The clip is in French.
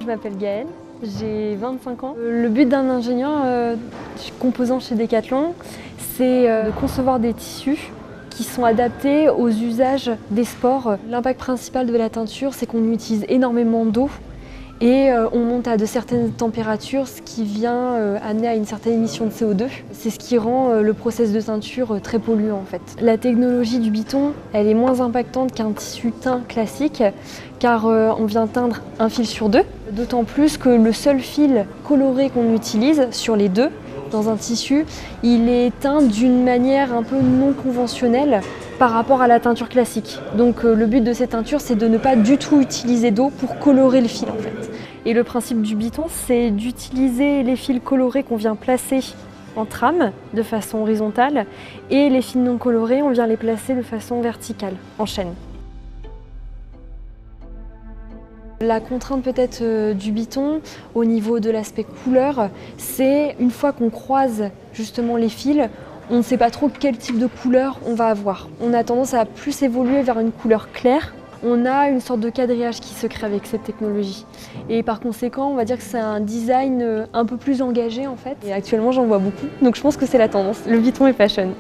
m'appelle Gaëlle, j'ai 25 ans. Le but d'un ingénieur composant chez Decathlon, c'est de concevoir des tissus qui sont adaptés aux usages des sports. L'impact principal de la teinture, c'est qu'on utilise énormément d'eau et on monte à de certaines températures, ce qui vient amener à une certaine émission de CO2. C'est ce qui rend le process de teinture très polluant en fait. La technologie du Biton, elle est moins impactante qu'un tissu teint classique, car on vient teindre un fil sur deux, d'autant plus que le seul fil coloré qu'on utilise sur les deux, dans un tissu, il est teint d'une manière un peu non conventionnelle par rapport à la teinture classique. Donc le but de cette teinture, c'est de ne pas du tout utiliser d'eau pour colorer le fil en fait. Et le principe du Biton, c'est d'utiliser les fils colorés qu'on vient placer en trame de façon horizontale et les fils non colorés, on vient les placer de façon verticale, en chaîne. La contrainte peut-être du Biton au niveau de l'aspect couleur, c'est une fois qu'on croise justement les fils, on ne sait pas trop quel type de couleur on va avoir. On a tendance à plus évoluer vers une couleur claire. On a une sorte de quadrillage qui se crée avec cette technologie. Et par conséquent, on va dire que c'est un design un peu plus engagé en fait. Et actuellement, j'en vois beaucoup, donc je pense que c'est la tendance. Le Biton est fashion.